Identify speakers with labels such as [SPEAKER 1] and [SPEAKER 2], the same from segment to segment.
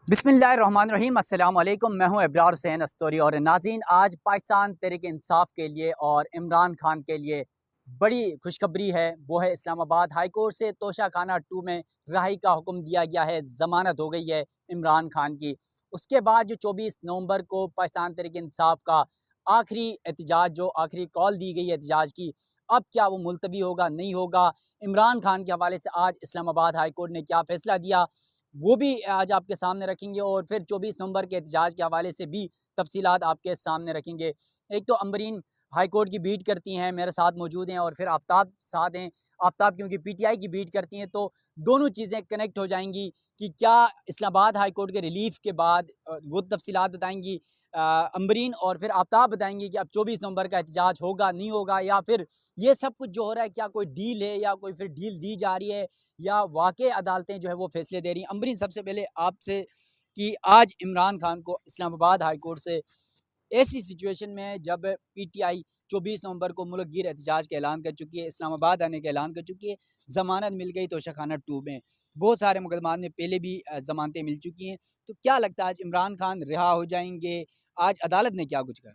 [SPEAKER 1] बिस्मिल्लाहिर्रहमानिर्रहीम अस्सलाम वालेकुम। मैं हूं इब्रार हुसैन अस्तोरी और नाज़रीन, आज पाकिस्तान तहरीक इंसाफ के लिए और इमरान खान के लिए बड़ी खुशखबरी है। वो है इस्लामाबाद हाई कोर्ट से तोशाखाना 2 में रहाई का हुक्म दिया गया है, ज़मानत हो गई है इमरान खान की। उसके बाद जो 24 नवंबर को पाकिस्तान तहरीक इंसाफ का आखिरी एहतजाज, जो आखिरी कॉल दी गई है एहतजाज की, अब क्या वो मुलतवी होगा नहीं होगा, इमरान खान के हवाले से आज इस्लामाबाद हाई कोर्ट ने क्या फ़ैसला दिया, वो भी आज आपके सामने रखेंगे। और फिर 24 नवंबर के एहतजाज के हवाले से भी तफसीलात आपके सामने रखेंगे। एक तो अम्बरीन हाई कोर्ट की बीट करती हैं, मेरे साथ मौजूद हैं, और फिर आफ्ताब साथ हैं। आफ्ताब क्योंकि पीटीआई की बीट करती हैं, तो दोनों चीज़ें कनेक्ट हो जाएंगी कि क्या इस्लामाबाद हाई कोर्ट के रिलीफ के बाद वो तफसीलात बताएंगी अम्बरीन, और फिर आफ्ताब बताएंगी कि अब 24 नवंबर का एहतजाज होगा नहीं होगा, या फिर ये सब कुछ जो हो रहा है क्या कोई डील है या कोई फिर डील दी जा रही है, या वाकई अदालतें जो है वो फैसले दे रही हैं। अम्बरीन, सबसे पहले आपसे कि आज इमरान खान को इस्लामाबाद हाई कोर्ट से ऐसी सिचुएशन में जब पीटीआई 24 नवंबर को मुल्क गिर एहतजाज का ऐलान कर चुकी है, इस्लामाबाद आने का ऐलान कर चुकी है, ज़मानत मिल गई तोशाखाना 2 में, बहुत सारे मुकदमात में पहले भी ज़मानतें मिल चुकी हैं, तो क्या लगता है आज इमरान खान रिहा हो जाएंगे? आज अदालत ने क्या कुछ कहा?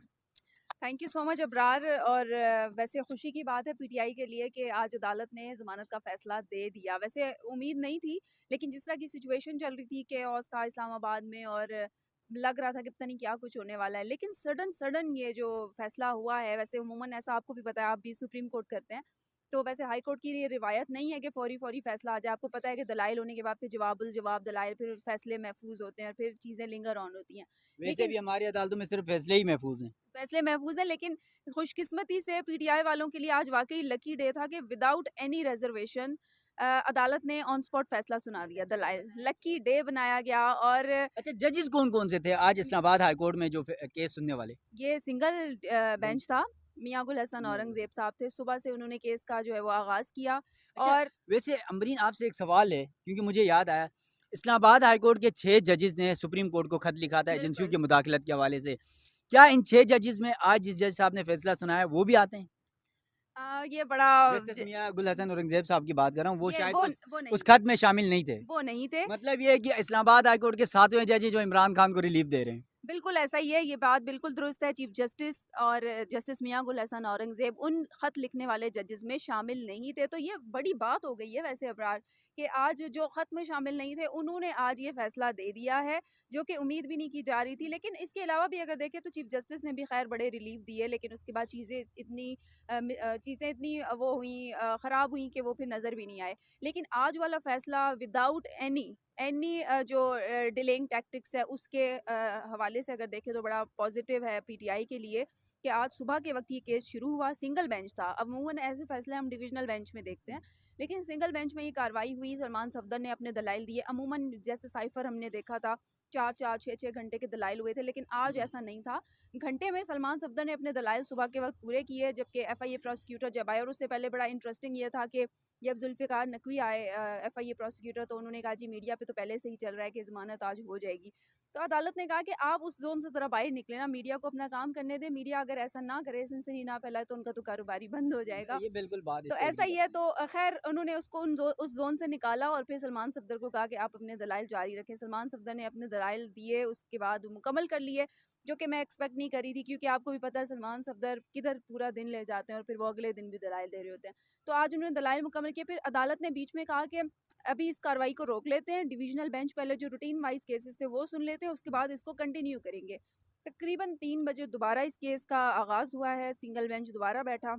[SPEAKER 2] Thank you so much Abrar. और वैसे खुशी की बात है पीटीआई के लिए कि आज अदालत ने ज़मानत का फ़ैसला दे दिया। वैसे उम्मीद नहीं थी, लेकिन जिस तरह की सिचुएशन चल रही थी, केओस था इस्लामाबाद में और लग रहा था कि पता नहीं क्या कुछ होने वाला है, लेकिन सडन सडन ये जो फ़ैसला हुआ है, वैसे उमूमन ऐसा आपको भी पता है, आप भी सुप्रीम कोर्ट करते हैं, तो वैसे हाई कोर्ट की ये रिवायत नहीं है कि फ़ौरी फ़ौरी फ़ैसला आ जाए। आपको पता है कि दलाइल होने के बाद फिर जवाबुल जवाब दलाइल, फिर फ़ैसले महफूज होते हैं और फिर चीज़ें लिंगर ऑन होती हैं।
[SPEAKER 1] वैसे
[SPEAKER 2] लेकिन
[SPEAKER 1] भी हमारी अदालतों में सिर्फ फैसले ही महफूज हैं।
[SPEAKER 2] फैसले महफूज है, लेकिन खुशकिस्मती से पीटीआई वालों के लिए आज वाकई लकी डे था कि विदाउट एनी रिजर्वेशन अदालत ने ऑन स्पॉट फैसला सुना दिया। दलाइल लकी डे बनाया गया। और
[SPEAKER 1] अच्छा, जजेस कौन कौन से थे आज इस्लामाबाद हाई कोर्ट में जो केस सुनने वाले?
[SPEAKER 2] ये सिंगल
[SPEAKER 1] बेंच।
[SPEAKER 2] बेंच था। मियां गुल हसन
[SPEAKER 1] मियां गुल।
[SPEAKER 2] औरंगजेब साहब थे। सुबह से उन्होंने केस का जो है वो आगाज किया।
[SPEAKER 1] अच्छा,
[SPEAKER 2] और
[SPEAKER 1] वैसे अमरीन, आपसे एक सवाल है क्योंकि मुझे याद आया, इस्लामाबाद हाई कोर्ट के 6 जजेस ने सुप्रीम कोर्ट को खत लिखा था एजेंसियों
[SPEAKER 2] बिल्कुल
[SPEAKER 1] की मुदाखलत के हवाले से। क्या इन 6 जजेस में आज जिस जज साहब ने फैसला सुनाया वो भी आते हैं?
[SPEAKER 2] ये बड़ा
[SPEAKER 1] जस्टिस मियां गुल हसन औरंगजेब साहब की बात कर रहा हूँ, वो
[SPEAKER 2] ये
[SPEAKER 1] शायद
[SPEAKER 2] वो
[SPEAKER 1] उस
[SPEAKER 2] नहीं थे।
[SPEAKER 1] खत में शामिल नहीं थे।
[SPEAKER 2] वो नहीं थे।
[SPEAKER 1] मतलब ये है कि इस्लामाबाद हाई कोर्ट के 7वें जज हैं जो इमरान खान को रिलीफ दे रहे हैं।
[SPEAKER 2] बिल्कुल ऐसा ही है, ये बात बिल्कुल दुरुस्त है। चीफ जस्टिस और जस्टिस मियां गुल हसन औरंगजेब उन खत लिखने वाले जजेस में शामिल नहीं थे, तो ये बड़ी बात हो गई है वैसे अबरार कि आज जो खत में शामिल नहीं थे उन्होंने आज ये फैसला दे दिया है, जो कि उम्मीद भी नहीं की जा रही थी। लेकिन इसके अलावा भी अगर देखें तो चीफ जस्टिस ने भी खैर बड़े रिलीफ दिए, लेकिन उसके बाद चीज़ें इतनी वो हुई, ख़राब हुई कि वो फिर नज़र भी नहीं आए। लेकिन आज वाला फैसला विदाउट एनी एनी जो डिलेइंग टैक्टिक्स है उसके हवाले से अगर देखें तो बड़ा पॉजिटिव है पीटीआई के लिए कि आज सुबह के वक्त ये केस शुरू हुआ। सिंगल बेंच था। अमूमन ऐसे फैसले हम डिविजनल बेंच में देखते हैं, लेकिन सिंगल बेंच में ये कार्रवाई हुई। सलमान सफदर ने अपने दलाइल दिए। अमूमन जैसे साइफर हमने देखा था, 4-4 6-6 घंटे के दलाइल हुए थे, लेकिन आज
[SPEAKER 1] जी।
[SPEAKER 2] ऐसा नहीं था। घंटे में सलमान सफदर ने अपने दलाइल सुबह के वक्त पूरे किए, जबकि एफआईए प्रोसिक्यूटर जब आए, और उससे पहले बड़ा इंटरेस्टिंग ये था कि जब जुल्फ़िकार नकवी आए एफआईए प्रोसिक्यूटर, तो उन्होंने कहा जी मीडिया पे तो पहले से ही चल रहा है कि ज़मानत आज हो जाएगी। तो अदालत ने कहा कि आप उस जोन से ज़रा बाहर निकले ना, मीडिया को अपना काम करने दें। मीडिया अगर ऐसा ना करे, सनसनी ना फैलाए, तो उनका तो कारोबारी बंद हो जाएगा।
[SPEAKER 1] ये बिल्कुल बात
[SPEAKER 2] तो
[SPEAKER 1] इससे
[SPEAKER 2] ऐसा
[SPEAKER 1] एग्री
[SPEAKER 2] ही है।
[SPEAKER 1] करता हूँ।
[SPEAKER 2] तो खैर उन्होंने उसको उस जोन से निकाला और फिर सलमान सफदर को कहा कि आप अपने दलाइल जारी रखें। सलमान सफदर ने अपने दलाइल दिए, उसके बाद मुकम्मल कर लिए, जो कि मैं एक्सपेक्ट नहीं करी थी, क्योंकि आपको भी पता है सलमान सफदर किधर पूरा दिन ले जाते हैं और फिर वो अगले दिन भी दलाइल दे रहे होते हैं। तो आज उन्होंने दलाइल मुकम्मल किए। फिर अदालत ने बीच में कहा कि अभी इस कार्रवाई को रोक लेते हैं, डिविजनल बेंच पहले जो रूटीन वाइज केसेस थे वो सुन लेते हैं, उसके बाद इसको कंटिन्यू करेंगे। तकरीबन 3 बजे दोबारा इस केस का आगाज़ हुआ है। सिंगल बेंच दोबारा बैठा,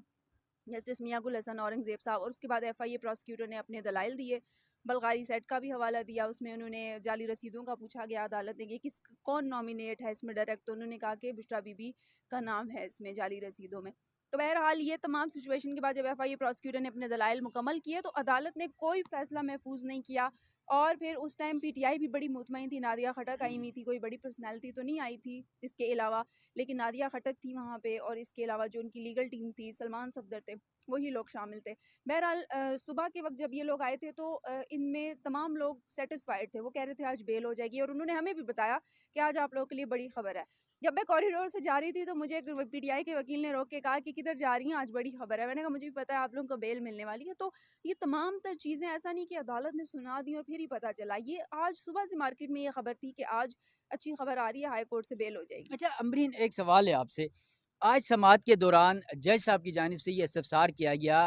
[SPEAKER 2] जस्टिस मियां गुल हसन औरंगजेब साहब, और उसके बाद एफआईए प्रोसिक्यूटर ने अपने दलाइल दिए। बलगारी सेट का भी हवाला दिया, उसमें उन्होंने जाली रसीदों का पूछा गया अदालत ने कि किस कौन नॉमिनेट है इसमें डायरेक्ट, तो उन्होंने कहा कि बुशरा बीबी का नाम है इसमें जाली रसीदों में। तो बहरहाल ये तमाम सिचुएशन के बाद जब एफआईए प्रोसिक्यूटर ने अपने दलाइल मुकम्मल किए, तो अदालत ने कोई फैसला महफूज नहीं किया। और फिर उस टाइम पीटीआई भी बड़ी मुतमईन थी। नादिया खटक आई हुई थी, कोई बड़ी पर्सनैलिटी तो नहीं आई थी इसके अलावा, लेकिन नादिया खटक थी वहाँ पे, और इसके अलावा जो उनकी लीगल टीम थी, सलमान सफदर थे, वही लोग शामिल थे। बहरहाल सुबह के वक्त जब ये लोग आए थे, तो इनमें तमाम लोग सेटिस्फाइड थे। वो कह रहे थे आज बेल हो जाएगी, और उन्होंने हमें भी बताया कि आज आप लोगों के लिए बड़ी खबर है। जब मैं कॉरिडोर से जा रही थी तो मुझे एक पीटीआई के वकील ने रोक के कहा कि किधर जा रही हैं, आज बड़ी खबर है। मैंने कहा मुझे भी पता है आप लोगों को बेल मिलने वाली है। तो ये तमाम तर चीज़ें ऐसा नहीं कि अदालत ने सुना दी और फिर फिर ही पता चला। ये आज सुबह से मार्केट में ये खबर थी कि आज अच्छी खबर आ रही है, हाई कोर्ट से बेल हो जाएगी।
[SPEAKER 1] अच्छा अमरीन, एक सवाल है आपसे। आज समाअत के दौरान जज साहब की जानिब से ये इस्तफसार किया गया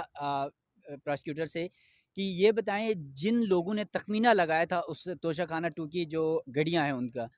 [SPEAKER 1] प्रोसिक्यूटर से कि ये बताएं जिन लोगों ने तखमीना लगाया था उस तोशाखाना 2 की जो गड़ियां हैं उनका,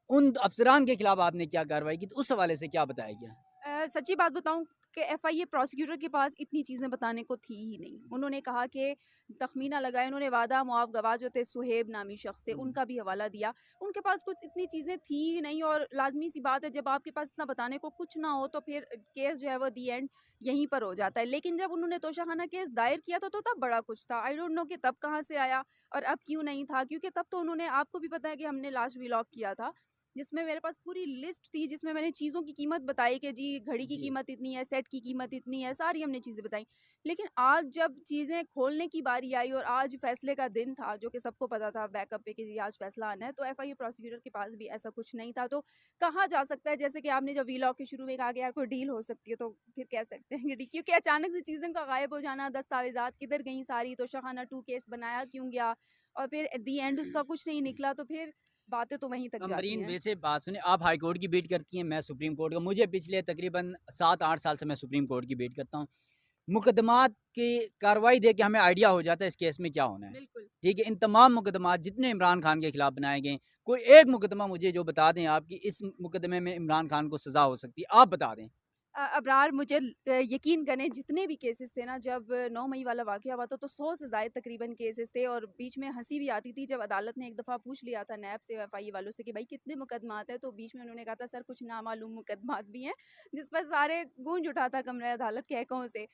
[SPEAKER 1] उन अफसरान के खिलाफ आपने क्या कार्रवाई की? तो उस हवाले से क्या बताया गया?
[SPEAKER 2] सच्ची बात बताऊँ कि एफआईए प्रोसिक्यूटर के पास इतनी चीज़ें बताने को थी ही नहीं। उन्होंने कहा कि तखमीना लगाए, उन्होंने वादा मुआफ़ गवाह जो थे सुहेब नामी शख्स थे,
[SPEAKER 1] हम्म।
[SPEAKER 2] उनका भी हवाला दिया। उनके पास कुछ इतनी चीज़ें थी ही नहीं और लाज़मी सी बात है जब आपके पास इतना बताने को कुछ ना हो तो फिर केस जो है वो दी एंड यहीं पर हो जाता है। लेकिन जब उन्होंने तोशाखाना केस दायर किया था तो तब बड़ा कुछ था। आई डोंट नो कि तब कहाँ से आया और अब क्यों नहीं था, क्योंकि तब तो उन्होंने, आपको भी पता है कि हमने लास्ट व्लॉग किया था जिसमें मेरे पास पूरी लिस्ट थी, जिसमें मैंने चीज़ों की कीमत बताई कि जी घड़ी की
[SPEAKER 1] जी।
[SPEAKER 2] कीमत इतनी है, सेट की कीमत इतनी है, सारी हमने चीज़ें बताई। लेकिन आज जब चीज़ें खोलने की बारी आई और आज फैसले का दिन था जो कि सबको पता था बैकअप पे कि जी आज फैसला आना है, तो एफआईए प्रोसिक्यूटर के पास भी ऐसा कुछ नहीं था। तो कहा जा सकता है, जैसे कि आपने जब वीलॉग के शुरू में कहा कि यार कोई डील हो सकती है, तो फिर कह सकते हैं कि क्योंकि अचानक से चीज़ों का गायब हो जाना, दस्तावेजात किधर गई सारी, तोशाखाना 2 केस बनाया क्यों गया और फिर एट द एंड उसका कुछ नहीं निकला, तो फिर बातें तो वहीं तक जाती
[SPEAKER 1] अमरीन,
[SPEAKER 2] हैं।
[SPEAKER 1] वैसे बात सुने, आप हाई कोर्ट की बीट करती हैं, मैं सुप्रीम कोर्ट का। मुझे पिछले तकरीबन 7-8 साल से मैं सुप्रीम कोर्ट की बीट करता हूँ। मुकदमात की कार्रवाई देख के हमें आइडिया हो जाता है इस केस में क्या होना है।
[SPEAKER 2] बिल्कुल।
[SPEAKER 1] ठीक है, इन तमाम मुकदमात जितने इमरान खान के खिलाफ बनाए गए, कोई एक मुकदमा मुझे जो बता दें आप कि इस मुकदमे में इमरान खान को सज़ा हो सकती है, आप बता दें।
[SPEAKER 2] अबरार मुझे यकीन करें जितने भी केसेस थे ना, जब 9 मई वाला वाक़या हुआ था तो 100 से ज़ायद तकरीबन केसेस थे और बीच में हँसी भी आती थी जब अदालत ने एक दफ़ा पूछ लिया था नैब से एफआईए वालों से कि भाई कितने मुकदमात हैं, तो बीच में उन्होंने कहा था सर कुछ नामालूम मुकदमात भी हैं, जिस पर सारे गूंज उठा था कमरा अदालत के हैकों से।